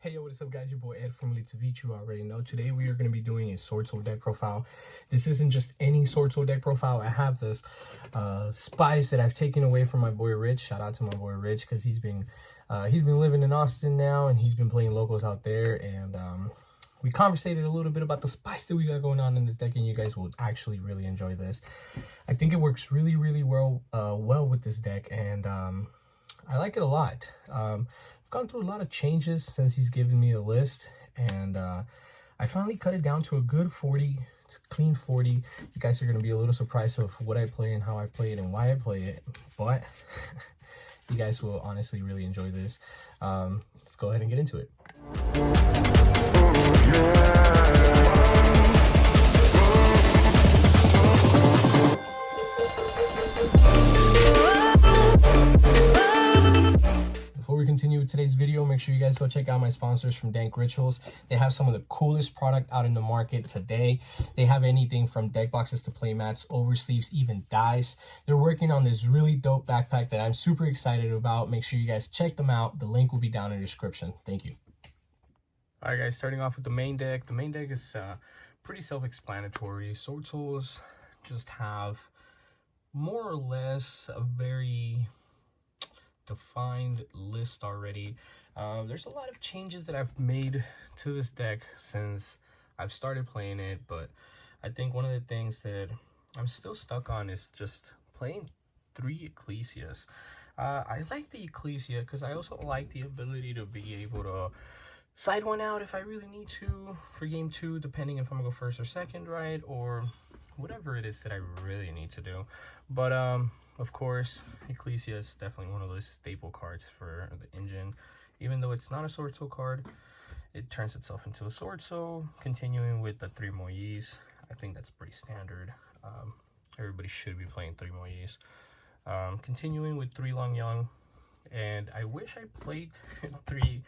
Hey yo, what is up guys, your boy Ed from Savij. You already know. Today we are going to be doing a SwordSoul deck profile. This isn't just any SwordSoul deck profile. I have this spice that I've taken away from my boy Rich. Shout out to my boy Rich because he's been living in Austin now and he's been playing locals out there, and we conversated a little bit about the spice that we got going on in this deck, and you guys will actually really enjoy this. I think it works really well with this deck, and I like it a lot. I've gone through a lot of changes since he's given me a list, and I finally cut it down to a good 40. It's a clean 40. You guys are going to be a little surprised of what I play and how I play it and why I play it, but you guys will honestly really enjoy this. Let's go ahead and get into it. Before we continue with today's video, make sure you guys go check out my sponsors from Dank Rituals. They have some of the coolest product out in the market today. They have anything from deck boxes to play mats, oversleeves, even dice. They're working on this really dope backpack that I'm super excited about. Make sure you guys check them out. The link will be down in the description. Thank you. All right, guys, starting off with the main deck. The main deck is pretty self-explanatory. SwordSouls just have more or less a very defined list already. There's a lot of changes that I've made to this deck since I've started playing it, but I think one of the things that I'm still stuck on is just playing 3 Ecclesias. I like the Ecclesia because I also like the ability to be able to side one out if I really need to for game 2, depending if I'm gonna go first or second, right, or whatever it is that I really need to do. But of course, Ecclesia is definitely one of those staple cards for the engine. Even though it's not a SwordSoul card, it turns itself into a SwordSoul. Continuing with the 3 more Ys, I think that's pretty standard. Everybody should be playing 3 more Ys. Continuing with 3 Long Young, and I wish I played 3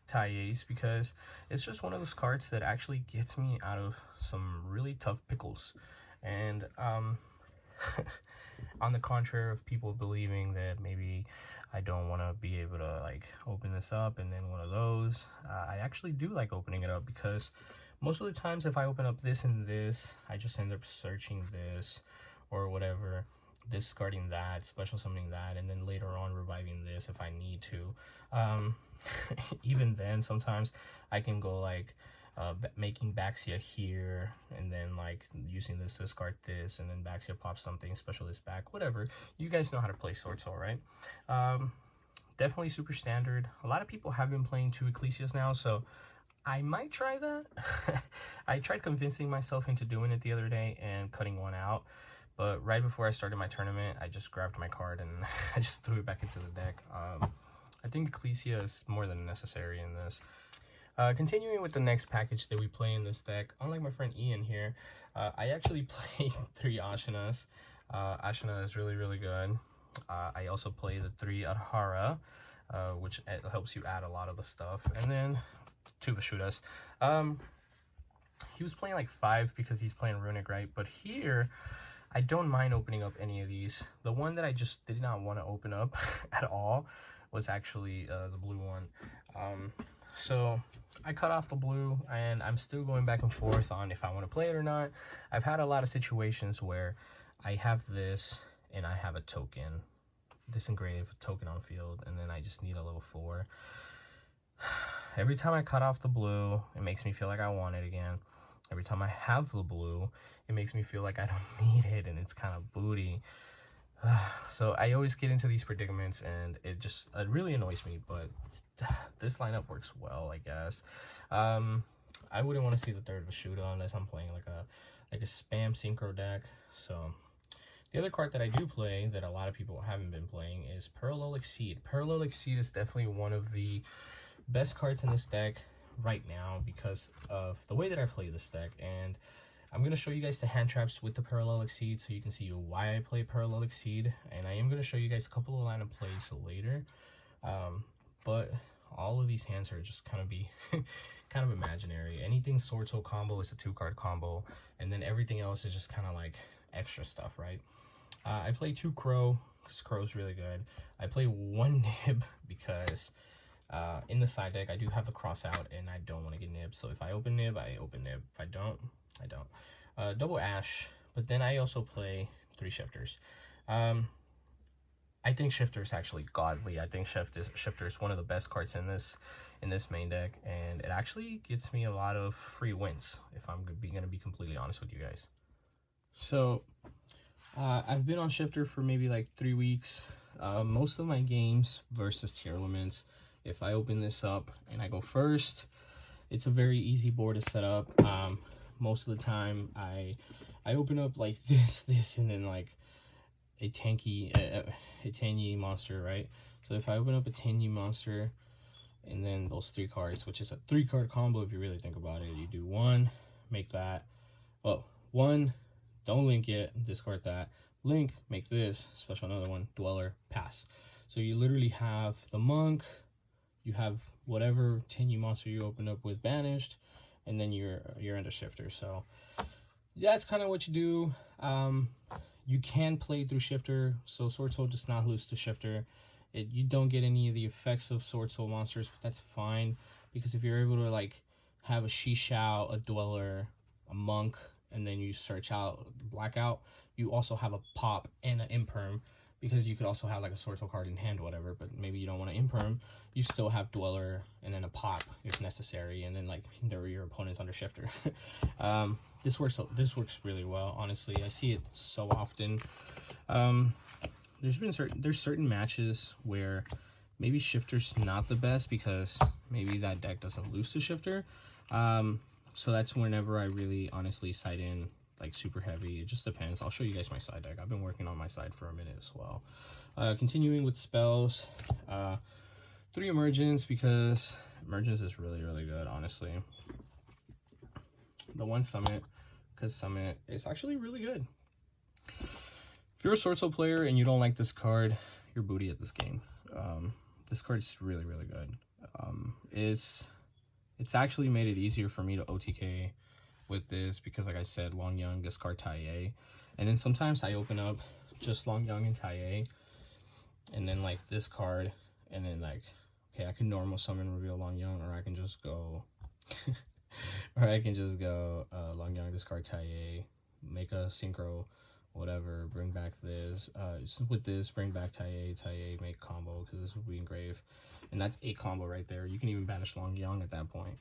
Taies because it's just one of those cards that actually gets me out of some really tough pickles. And on the contrary of people believing that maybe I don't want to be able to like open this up and then one of those, I actually do like opening it up because most of the times if I open up this and this, I just end up searching this or whatever, discarding that, special summoning that, and then later on reviving this if I need to. Even then, sometimes I can go like making Baxia here and then like using this to discard this, and then Baxia pops something, special this back, whatever. You guys know how to play SwordSoul, right? Definitely super standard. A lot of people have been playing 2 Ecclesias now, so I might try that. I tried convincing myself into doing it the other day and cutting one out, but right before I started my tournament, I just grabbed my card and I just threw it back into the deck. I think Ecclesia is more than necessary in this. Continuing with the next package that we play in this deck, unlike my friend Ian here, I actually play 3 Ashanas. Ashana is really good. I also play the 3 Adhara, which helps you add a lot of the stuff, and then 2 Vashudas. He was playing like 5 because he's playing Runic, right? But here, I don't mind opening up any of these. The one that I just did not want to open up at all was actually the blue one. So I cut off the blue, and I'm still going back and forth on if I want to play it or not. I've had a lot of situations where I have this and I have a token, disengrave a token on field, and then I just need a level 4. Every time I cut off the blue, it makes me feel like I want it again. Every time I have the blue, it makes me feel like I don't need it, and it's kind of booty. So I always get into these predicaments, and it really annoys me, but this lineup works well, I guess. I wouldn't want to see the 3rd Vashuda unless I'm playing like a spam synchro deck. So the other card that I do play that a lot of people haven't been playing is Parallel Exceed. Parallel Exceed is definitely one of the best cards in this deck right now because of the way that I play this deck, and I'm going to show you guys the hand traps with the Parallel Exceed so you can see why I play Parallel Exceed, and I am going to show you guys a couple of lineup plays later. But all of these hands are just kind of imaginary. Anything SwordSoul combo is a 2-card combo, and then everything else is just kind of like extra stuff, right? I play 2 Crow because Crow's really good. I play 1 Nib because In the side deck, I do have the cross out, and I don't want to get nibbed. So if I open nib, I open nib. If I don't, I don't. Double ash, but then I also play 3 shifters. I think Shifter is actually godly. I think Shifter is one of the best cards in this main deck, and it actually gets me a lot of free wins, if I'm gonna be completely honest with you guys. So I've been on Shifter for maybe like 3 weeks. Most of my games versus tier limits, if I open this up and I go first, it's a very easy board to set up. Most of the time I open up like this, and then like a tangy monster, right? So if I open up a tangy monster and then those 3 cards, which is a 3-card combo if you really think about it, you do 1, make that, well, 1, don't link it, discard that, link, make this, special another one, dweller, pass. So you literally have the monk, you have whatever tangy monster you open up with banished, and then you're into Shifter. So that's kind of what you do. You can play through Shifter, so SwordSoul does not lose to Shifter. You don't get any of the effects of SwordSoul monsters, but that's fine, because if you're able to like have a Shishao, a Dweller, a Monk, and then you search out Blackout, you also have a Pop and an Imperm, because you could also have like a SwordSoul card in hand or whatever, but maybe you don't want to Imperm, you still have Dweller and then a Pop if necessary, and then like your opponent's under Shifter. This works really well, honestly. I see it so often. There's certain matches where maybe Shifter's not the best because maybe that deck doesn't lose to Shifter. So that's whenever I really honestly side in like super heavy. It just depends. I'll show you guys my side deck. I've been working on my side for a minute as well. Continuing with spells, 3 emergence, because emergence is really good, honestly. The 1 summit, because summit is actually really good. If you're a SwordSoul player and you don't like this card, you're booty at this game. This card is really good. It's actually made it easier for me to OTK with this, because like I said, Long Young, discard Taie, and then sometimes I open up just Long Young and Taie, and then like this card, and then like, okay, I can normal summon reveal Long Young, or I can just go Long Young, discard Taie, make a synchro, whatever, bring back this, with this, bring back Taie, make combo, because this would be engrave, and that's a combo right there. You can even banish Long Young at that point.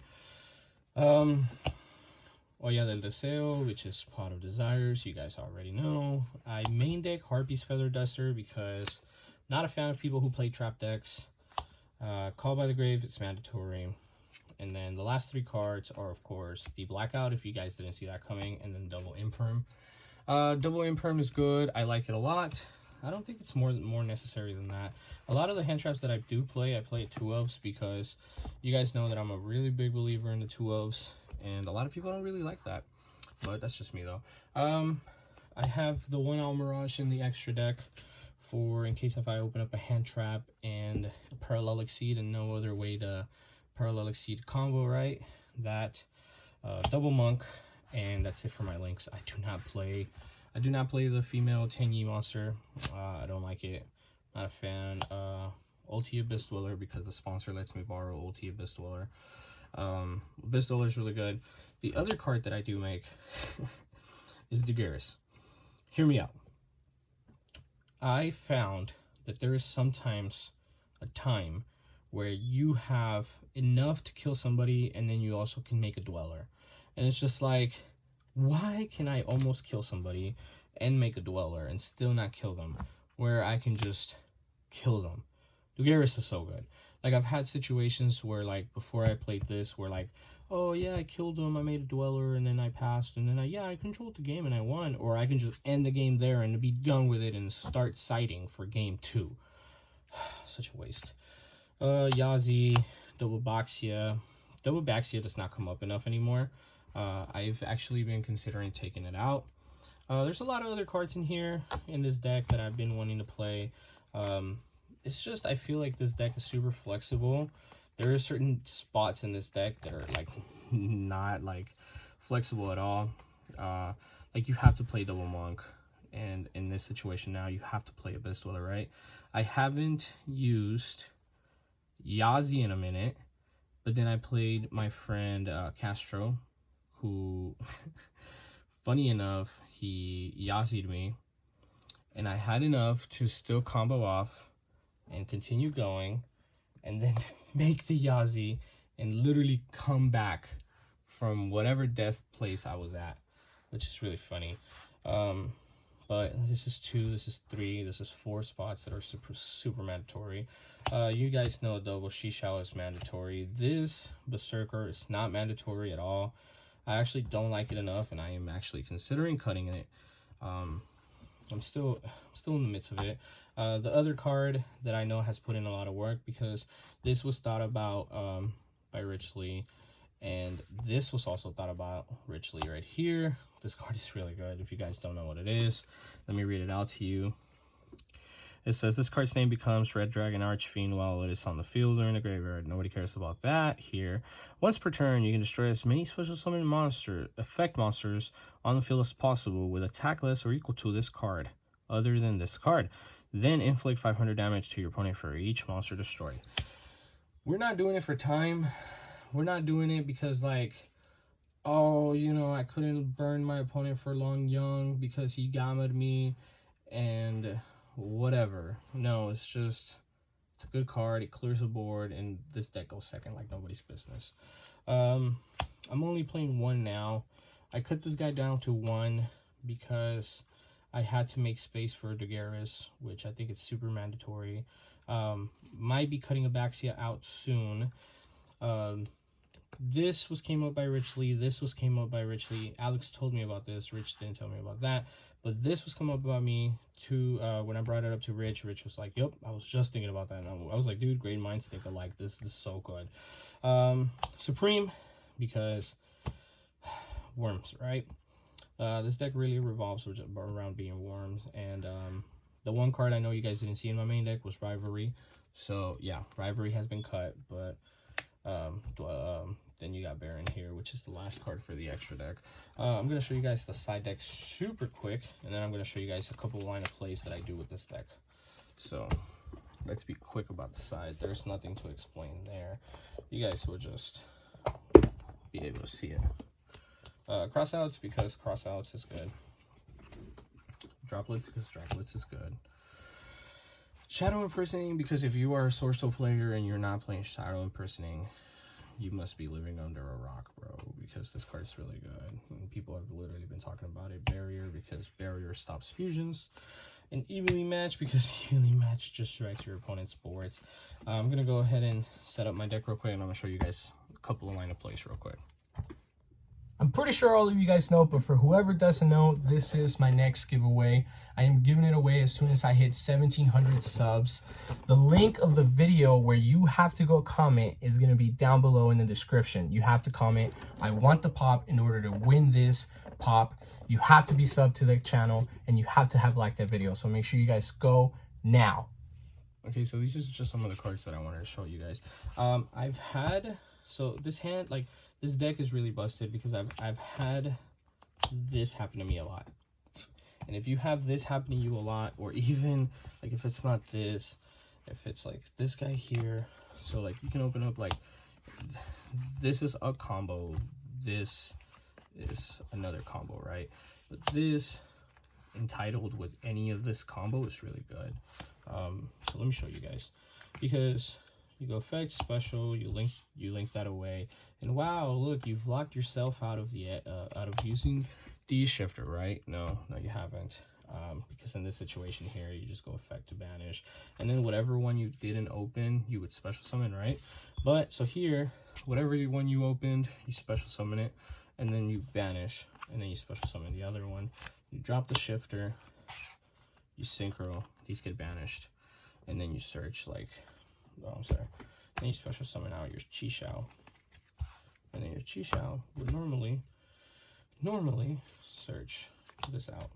Olla del Deseo, which is Pot of Desires, you guys already know. I main deck Harpy's Feather Duster because I'm not a fan of people who play trap decks. Call by the Grave, it's mandatory. And then the last 3 cards are, of course, the Blackout, if you guys didn't see that coming, and then Double Imperm. Double Imperm is good. I like it a lot. I don't think it's more necessary than that. A lot of the hand traps that I do play, I play 2-ofs, because you guys know that I'm a really big believer in the 2-ofs, and a lot of people don't really like that. But that's just me, though. I have the 1 Owl Mirage in the extra deck for in case if I open up a hand trap and a Parallel Exceed and no other way to Parallel Exceed combo, right? That double monk, and that's it for my links. I do not play the female Tangy monster. I don't like it. Not a fan. Ulti Abyss Dweller, because the sponsor lets me borrow Ulti Abyss Dweller. Abyss Dweller is really good. The other card that I do make is Daguerreus. Hear me out. I found that there is sometimes a time where you have enough to kill somebody, and then you also can make a Dweller. And it's just like, why can I almost kill somebody and make a Dweller and still not kill them, where I can just kill them? Daguerreus is so good. Like, I've had situations where, like, before I played this, where, like, oh, yeah, I killed him, I made a Dweller, and then I passed, and then I controlled the game and I won. Or I can just end the game there and be done with it and start siding for game 2. Such a waste. Yazi, Double Baxia. Double Baxia does not come up enough anymore. I've actually been considering taking it out. There's a lot of other cards in here in this deck that I've been wanting to play. It's just, I feel like this deck is super flexible. There are certain spots in this deck that are like not like flexible at all. Like, you have to play Double Monk, and in this situation now you have to play Abyss Dweller, right? I haven't used Yazi in a minute, but then I played my friend Castro, who, funny enough, he Yazi'd me, and I had enough to still combo off and continue going, and then make the Yazi and literally come back from whatever death place I was at, which is really funny. But this is 2, this is 3, this is 4 spots that are super mandatory. You guys know double YuGiOh is mandatory. This Berserker is not mandatory at all. I actually don't like it enough, and I am actually considering cutting it. I'm still in the midst of it. The other card that I know has put in a lot of work, because this was thought about by Rich Lee, and this was also thought about Rich Lee right here. This card is really good. If you guys don't know what it is, let me read it out to you. It says this card's name becomes Red Dragon Archfiend while it is on the field or in the graveyard. Nobody cares about that here. Once per turn, you can destroy as many special summon effect monsters on the field as possible with attack less or equal to this card, other than this card. Then inflict 500 damage to your opponent for each monster destroyed. We're not doing it for time. We're not doing it because, like, oh, you know, I couldn't burn my opponent for long young because he gammed me and whatever. No, it's just, it's a good card. It clears the board, and this deck goes second like nobody's business. I'm only playing 1 now. I cut this guy down to 1 because I had to make space for Daguerre's, which I think is super mandatory. Might be cutting Abaxia out soon. This came up by Rich Lee. This came up by Rich Lee. Alex told me about this. Rich didn't tell me about that. But this was come up by me too. When I brought it up to Rich, Rich was like, "Yep, I was just thinking about that." And I was like, "Dude, great minds think alike. This is so good." Supreme, because worms, right? This deck really revolves around being worms. And the one card I know you guys didn't see in my main deck was Rivalry. So yeah, Rivalry has been cut, but then you got Baron here, which is the last card for the extra deck. I'm going to show you guys the side deck super quick, and then I'm going to show you guys a couple line of plays that I do with this deck. So let's be quick about the side. There's nothing to explain there. You guys will just be able to see it. Crossouts, because crossouts is good. Droplets, because droplets is good. Shadow Impersonating, because if you are a SwordSoul player and you're not playing Shadow Impersonating, you must be living under a rock, bro, because this card is really good. And people have literally been talking about it. Barrier, because Barrier stops fusions. And Evenly Match, because Evenly Match just strikes your opponent's boards. I'm going to go ahead and set up my deck real quick, and I'm going to show you guys a couple of line of plays real quick. I'm pretty sure all of you guys know, but for whoever doesn't know, this is my next giveaway. I am giving it away as soon as I hit 1,700 subs. The link of the video where you have to go comment is going to be down below in the description. You have to comment, "I want the pop." In order to win this pop, you have to be subbed to the channel, and you have to have liked that video. So make sure you guys go now. Okay, so these are just some of the cards that I wanted to show you guys. I've had, so this hand, like, this deck is really busted because I've had this happen to me a lot. And if you have this happen to you a lot, or even, like, if it's not this, if it's, like, this guy here, so, like, you can open up, like, this is a combo, this is another combo, right? But this, entitled with any of this combo, is really good. So let me show you guys, because you go effect, special, you link that away, and wow, look, you've locked yourself out of the out of using the shifter, right? No, you haven't, because in this situation here, you just go effect to banish, and then whatever one you didn't open, you would special summon, right? But so here, whatever one you opened, you special summon it, and then you banish, and then you special summon the other one. You drop the shifter, you synchro, these get banished, and then you search, like, oh, I'm sorry. Then you special summon out your YuGiOh. And then your YuGiOh would normally search this out.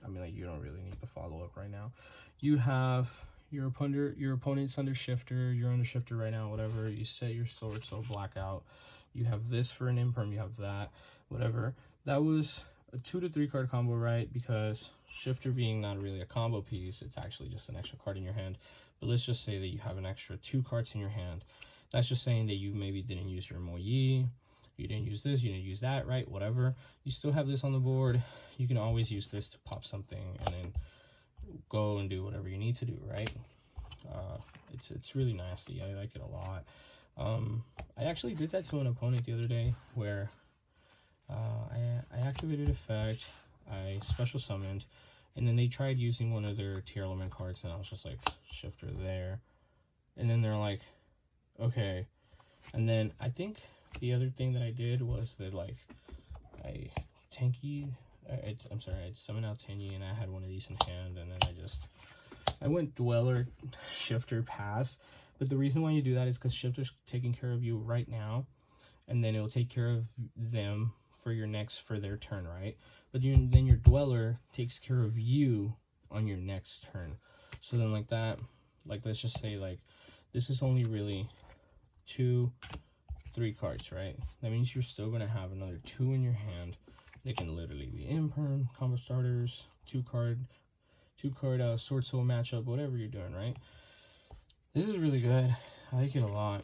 I mean, like, you don't really need the follow-up right now. You have your opponent's under shifter, you're under shifter right now, whatever. You set your SwordSoul blackout. You have this for an imperm, you have that, whatever. That was a 2 to 3 card combo, right? Because shifter being not really a combo piece, it's actually just an extra card in your hand. but let's just say that you have an extra 2 cards in your hand. That's just saying that you maybe didn't use your Moyi, you didn't use this, you didn't use that, right? Whatever. You still have this on the board. You can always use this to pop something and then go and do whatever you need to do, right? It's really nasty. I like it a lot. I actually did that to an opponent the other day where I activated effect, I special summoned, and then they tried using one of their tier element cards, and I was just like, shifter there. And then they're like, okay. And then I think the other thing that I did was that, like, I summoned out Tenyi, and I had one of these in hand, and then I went Dweller, Shifter, Pass. But the reason why you do that is because Shifter's taking care of you right now, and then it will take care of them for their turn, right? But then your Dweller takes care of you on your next turn. So then like that, like let's just say like this is only really 2, 3 cards, right? That means you're still gonna have another 2 in your hand. They can literally be imperm, combo starters, 2 card SwordSoul matchup, whatever you're doing, right? This is really good. I like it a lot.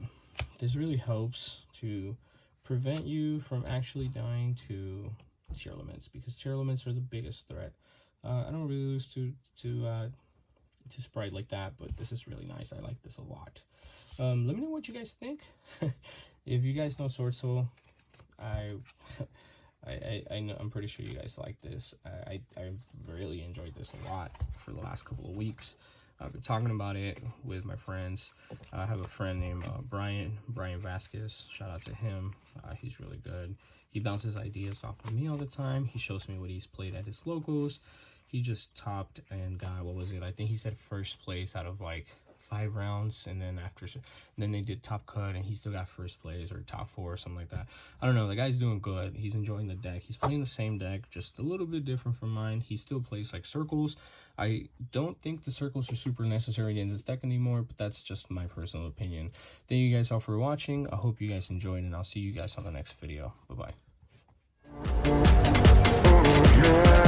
This really helps to prevent you from actually dying to tier elements, because tier elements are the biggest threat. I don't really lose to Sprite like that, but this is really nice. I like this a lot. Let me know what you guys think. If you guys know SwordSoul, I know, I'm pretty sure you guys like this. I've really enjoyed this a lot for the last couple of weeks. I've been talking about it with my friends. I have a friend named Brian Vasquez. Shout out to him. He's really good. He bounces ideas off of me all the time. He shows me what he's played at his locals. He just topped and got, what was it? I think he said first place out of like 5 rounds, and then then they did top cut, and he still got first place or top 4 or something like that. I don't know. The guy's doing good. He's enjoying the deck. He's playing the same deck, just a little bit different from mine. He still plays like circles. I don't think the circles are super necessary in this deck anymore, but that's just my personal opinion. Thank you guys all for watching. I hope you guys enjoyed, and I'll see you guys on the next video. Bye bye.